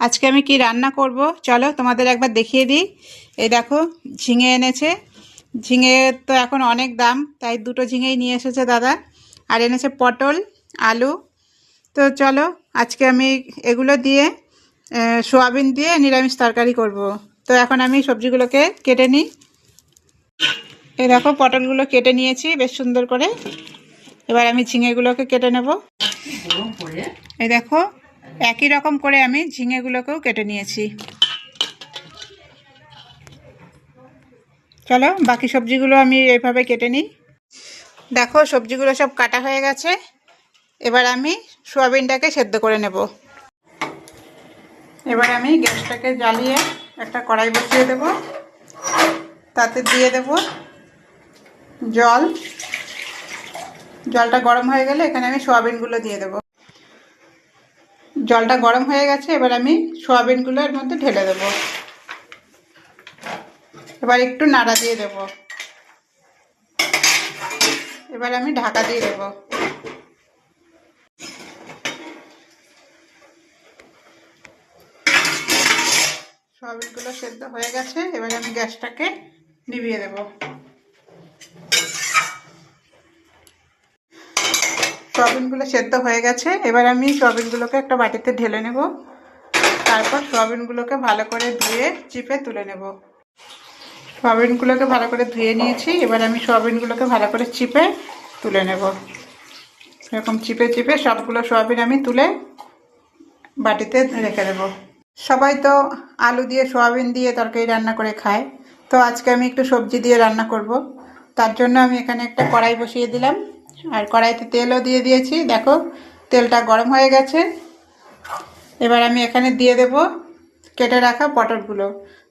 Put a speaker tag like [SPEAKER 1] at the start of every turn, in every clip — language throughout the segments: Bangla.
[SPEAKER 1] আজকে আমি কি রান্না করব চলো তোমাদের একবার দেখিয়ে দিই। এই দেখো, ঝিঙে এনেছে। ঝিঙে তো এখন অনেক দাম, তাই দুটো ঝিঙেই নিয়ে এসেছে দাদা। আর এনেছে পটল, আলু। তো চলো আজকে আমি এগুলো দিয়ে সোয়াবিন দিয়ে নিরামিষ তরকারি করব। তো এখন আমি সবজিগুলোকে কেটে নিই। এই দেখো, পটলগুলো কেটে নিয়েছি বেশ সুন্দর করে। এবার আমি ঝিঙেগুলোকে কেটে নেব। এই দেখো, একই রকম করে আমি ঝিঙেগুলোকেও কেটে নিয়েছি। চলো বাকি সবজিগুলো আমি এইভাবে কেটে নিই। দেখো, সবজিগুলো সব কাটা হয়ে গেছে। এবার আমি সোয়াবিনটাকে সেদ্ধ করে নেব। এবার আমি গ্যাসটাকে জ্বালিয়ে একটা কড়াই বসিয়ে দেব। তাতে দিয়ে দেব জল। জলটা গরম হয়ে গেলে এখানে আমি সোয়াবিনগুলো দিয়ে দেব। জলটা গরম হয়ে গেছে, এবার আমি সোয়াবিনগুলো এর মধ্যে ঢেলে দেব। এবার একটু নাড়া দিয়ে দেব। এবার আমি ঢাকা দিয়ে দেব। সোয়াবিনগুলো সেদ্ধ হয়ে গেছে, এবার আমি গ্যাসটাকে নিভিয়ে দেব। সোয়াবিনগুলো সেদ্ধ হয়ে গেছে, এবার আমি সোয়াবিনগুলোকে একটা বাটিতে ঢেলে নেব। তারপর সোয়াবিনগুলোকে ভালো করে ধুয়ে চিপে তুলে নেব। সোয়াবিনগুলোকে ভালো করে ধুয়ে নিয়েছি, এবার আমি সোয়াবিনগুলোকে ভালো করে চিপে তুলে নেব। এরকম চিপে চিপে সবগুলো সোয়াবিন আমি তুলে বাটিতে রেখে দেব। সবাই তো আলু দিয়ে সোয়াবিন দিয়ে তরকারি রান্না করে খায়, তো আজকে আমি একটু সবজি দিয়ে রান্না করব। তার জন্য আমি এখানে একটা কড়াই বসিয়ে দিলাম, আর কড়াইতে তেলও দিয়ে দিয়েছি। দেখো, তেলটা গরম হয়ে গেছে। এবার আমি এখানে দিয়ে দেব কেটে রাখা পটলগুলো।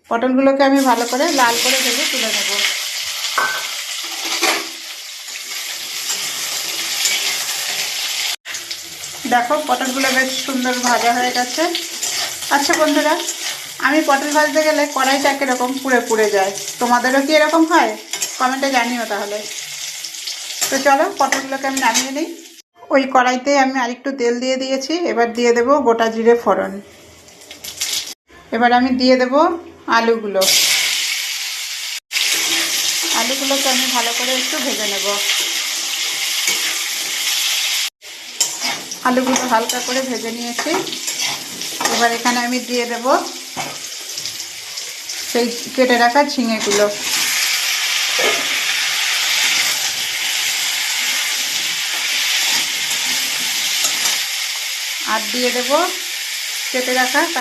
[SPEAKER 1] পটলগুলোকে আমি ভালো করে লাল করে ভেজে তুলে নেব। দেখো, পটলগুলো বেশ সুন্দর ভাজা হয়ে গেছে। আচ্ছা বন্ধুরা, আমি পটল ভাজতে গেলে কড়াইটা কীরকম পুড়ে পুড়ে যায়, তোমাদেরও কি এরকম হয়? কমেন্টে জানিও তাহলে। তো চলো পটলগুলোকে আমি নামিয়ে নিই। ওই কড়াইতে আমি আরেকটু তেল দিয়ে দিয়েছি। এবার দিয়ে দেব গোটা জিরে ফোড়ন। এবার আমি দিয়ে দেব আলুগুলো। আলুগুলোকে আমি ভালো করে একটু ভেজে নেব। আলুগুলো হালকা করে ভেজে নিয়েছি। এবার এখানে আমি দিয়ে দেব সেই কেটে রাখা ঝিঙেগুলো। আর দিয়ে দেব কেটে রাখা